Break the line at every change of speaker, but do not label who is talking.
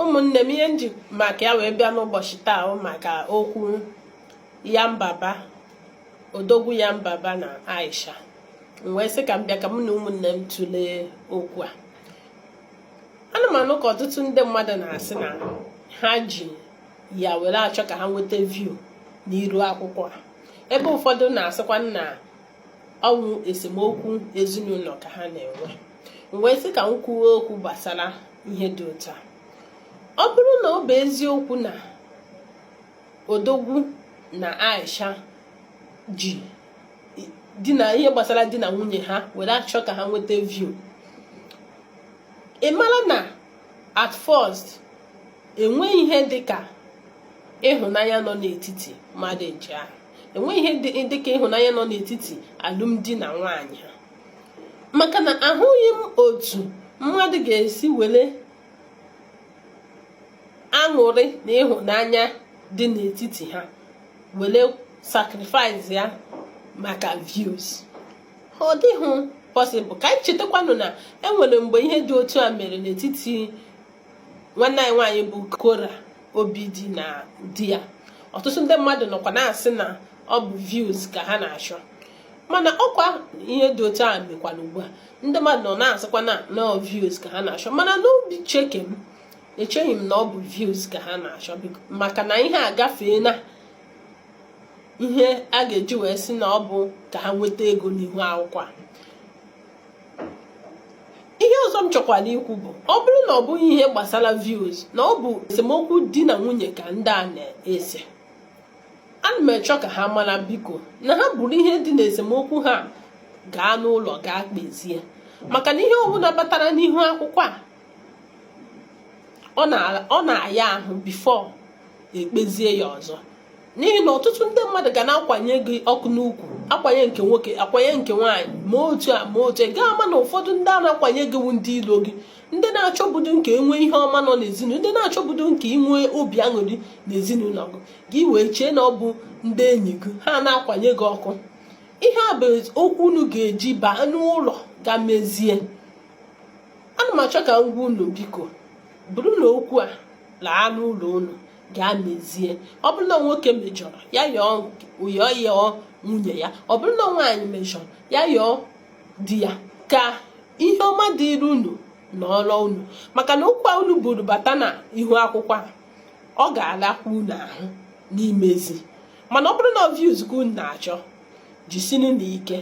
ụmụnne m ihe nji maka ya wee bịa n'ụbọchị taa maka okwu Yanbaba, Odogwu Yanbaba na Aisha. Wee sị ka m bịa ka m na ụmụnne m tụlee okwu a. Ana m anụ ka ọtụtụ ndị mmadụ na-asị na ha ji ya were achọ ka ha nweta view n'iru akwụkwọ a, ebe ụfọdụ na-asịkwa na ọnwụ esemokwu ezinụlọ ka ha na-enwe. Wee sị ka m kwuo okwu gbasara ihe dị otu a. Ọ bụrụ na ọ bụ eziokwu na Odogwu na Aisha ji di na ihe gbasara di na nwunye ha were achọ ka ha nweta view, ị mara na at first enweghị ihe dịka ịhụnanya nọ n'etiti mmadụ eji ahụ, enweghị ihe dịka ịhụnanya nọ n'etiti alụmdi na nwanyị ha, maka na ahụghị m otu mmadụ ga-esi were aṅụrị na ịhụnanya dị n'etiti ha were sacrifice ya maka views. Ọ dịghị possible. Ka anyị chetakwanụ na enwere mgbe ihe dị otu a mere n'etiti nwanne anyị nwaanyị bụ Kora obi dị na di ya. Ọtụtụ ndị mmadụ nọkwa na-asị na ọ bụ views ka ha na-achọ, mana ọkwa ihe dị otu a mekwara ugbu a ndị mmadụ nọ na-asịkwa na views ka ha na-achọ, mana n'obi cheke m echeghị m na ọ bụ views ka ha na-achọ, maka na ihe a gafee na ihe a ga-eji wee sị na ọ bụ ka ha nweta ego n'ihu akwụkwọ a. Ihe ọzọ m chọkwara ikwu bụ, ọ bụrụ na ọ bụghị ihe gbasara views, na ọ bụ esemokwu di na nwunye ka ndị a na-ese, ana m echọ ka ha mara biko na ha bụrụ ihe dị n'esemokwu ha gaa n'ụlọ gaa kpezie, maka na ihe ọbụla batara n'ihu akwụkwọ a ọ na-aya ahụ bifo ekpezie ya ọzọ, n'ihi na ọtụtụ ndị mmadụ ga na-akwanye gị ọkụ n'ukwu, akwanye nke nwoke akwanye nke nwaanyị, ma otu a ma otu gaa ama na ụfọdụ ndị a na-akwanye gị ndị ilo gị, ndị na-achọbudu nke enwe ihe ọma nọ n'ezinụlọ, ndị na-achọbudu nke inwe obi aṅụrị n'ezinụlọ gị wee chee na ọ bụ ndị enyi gị, ha na-akwanye gị ọkụ. Ihe a bụ okwu unu ga-eji baa n'ụlọ ga mezie. Ana m achọ ka ngwa unu biko bụrụ na okwu a laa n'ụlọ unu gaa mezie. Ọ bụrụ na nwoke mejọrọ ya yọọ nwunye ya, ọ bụrụ na nwaanyị mejọrọ ya yọọ di ya, ka ihe ọma dịrị unu n'ọlụ unu, maka na okwu a unu buru bata na ihu akwụkwọ a ọ ga-alakwa unu ahụ n'imezi. Mana ọ bụrụ na views ka unu na-achọ, jisinu n'ike.